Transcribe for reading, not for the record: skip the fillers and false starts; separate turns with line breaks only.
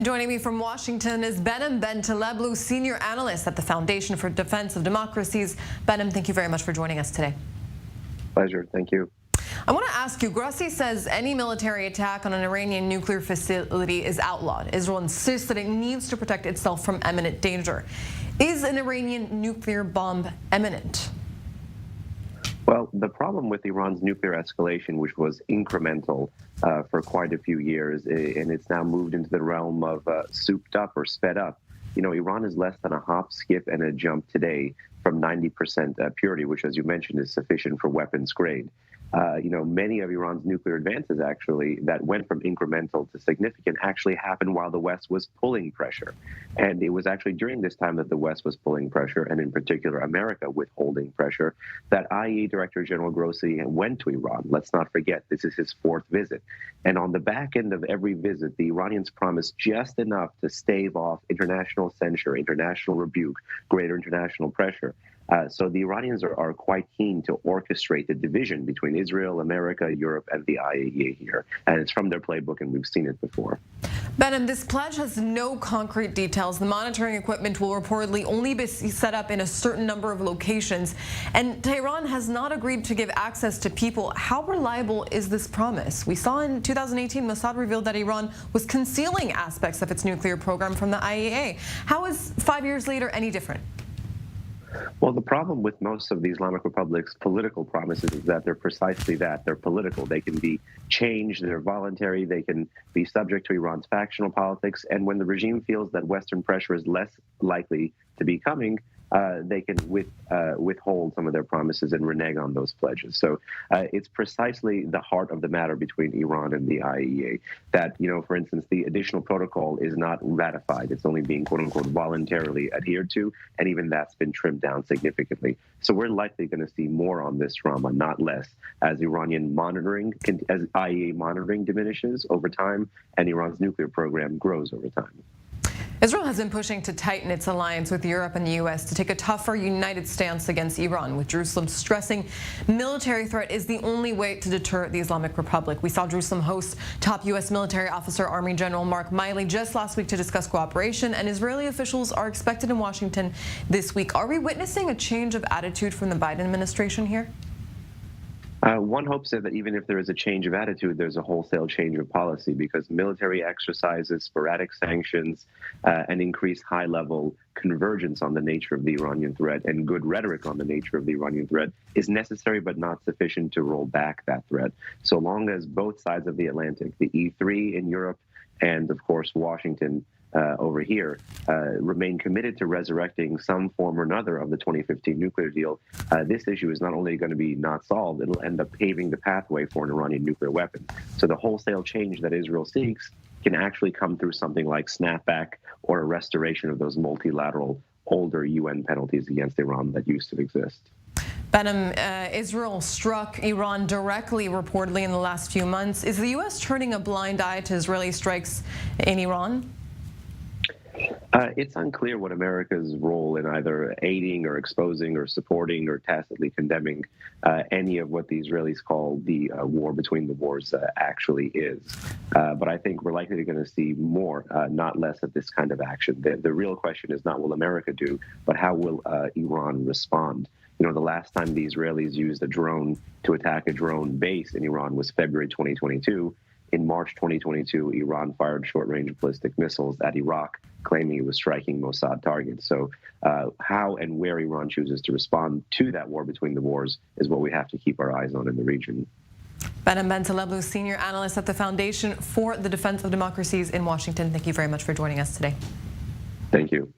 Joining me from Washington is Behnam Taleblu, senior analyst at the Foundation for Defense of Democracies. Behnam, thank you very much for joining us today.
Pleasure. Thank you.
I want to ask you, Grassi says any military attack on an Iranian nuclear facility is outlawed. Israel insists that it needs to protect itself from imminent danger. Is an Iranian nuclear bomb imminent?
Well, the problem with Iran's nuclear escalation, which was incremental for quite a few years, and it's now moved into the realm of souped up or sped up. You know, Iran is less than a hop, skip, and a jump today from 90% purity, which, as you mentioned, is sufficient for weapons grade. Many of Iran's nuclear advances actually that went from incremental to significant actually happened while the West was pulling pressure. And it was actually during this time that the West was pulling pressure, and in particular America withholding pressure, that IAEA Director General Grossi went to Iran. Let's not forget, this is his fourth visit. And on the back end of every visit, the Iranians promised just enough to stave off international censure, international rebuke, greater international pressure. So the Iranians are quite keen to orchestrate the division between Israel, America, Europe, and the IAEA here. And it's from their playbook, and we've seen it before.
Behnam, this pledge has no concrete details. The monitoring equipment will reportedly only be set up in a certain number of locations. And Tehran has not agreed to give access to people. How reliable is this promise? We saw in 2018, Mossad revealed that Iran was concealing aspects of its nuclear program from the IAEA. How is 5 years later any different?
Well, the problem with most of the Islamic republics' political promises is that they're precisely that. They're political. They can be changed. They're voluntary. They can be subject to Iran's factional politics. And when the regime feels that Western pressure is less likely to be coming, they can withhold some of their promises and renege on those pledges. So it's precisely the heart of the matter between Iran and the IAEA that, for instance, the additional protocol is not ratified. It's only being, quote unquote, voluntarily adhered to. And even that's been trimmed down significantly. So we're likely going to see more on this drama, not less, as Iranian monitoring, as IAEA monitoring diminishes over time and Iran's nuclear program grows over time.
Israel has been pushing to tighten its alliance with Europe and the U.S. to take a tougher, united stance against Iran, with Jerusalem stressing military threat is the only way to deter the Islamic Republic. We saw Jerusalem host top U.S. military officer Army General Mark Milley just last week to discuss cooperation, and Israeli officials are expected in Washington this week. Are we witnessing a change of attitude from the Biden administration here?
One hopes that even if there is a change of attitude, there's a wholesale change of policy, because military exercises, sporadic sanctions, and increased high-level convergence on the nature of the Iranian threat and good rhetoric on the nature of the Iranian threat is necessary but not sufficient to roll back that threat. So long as both sides of the Atlantic, the E3 in Europe and, of course, Washington over here, remain committed to resurrecting some form or another of the 2015 nuclear deal, this issue is not only going to be not solved, it'll end up paving the pathway for an Iranian nuclear weapon. So the wholesale change that Israel seeks can actually come through something like snapback or a restoration of those multilateral older UN penalties against Iran that used to exist.
Behnam, Israel struck Iran directly, reportedly, in the last few months. Is the U.S. turning a blind eye to Israeli strikes in Iran?
It's unclear what America's role in either aiding or exposing or supporting or tacitly condemning any of what the Israelis call the war between the wars actually is. But I think we're likely going to see more, not less, of this kind of action. The real question is not what will America do, but how will Iran respond? The last time the Israelis used a drone to attack a drone base in Iran was February 2022. In March 2022, Iran fired short-range ballistic missiles at Iraq, claiming it was striking Mossad targets. So how and where Iran chooses to respond to that war between the wars is what we have to keep our eyes on in the region.
Behnam Taleblu, senior analyst at the Foundation for the Defense of Democracies in Washington. Thank you very much for joining us today.
Thank you.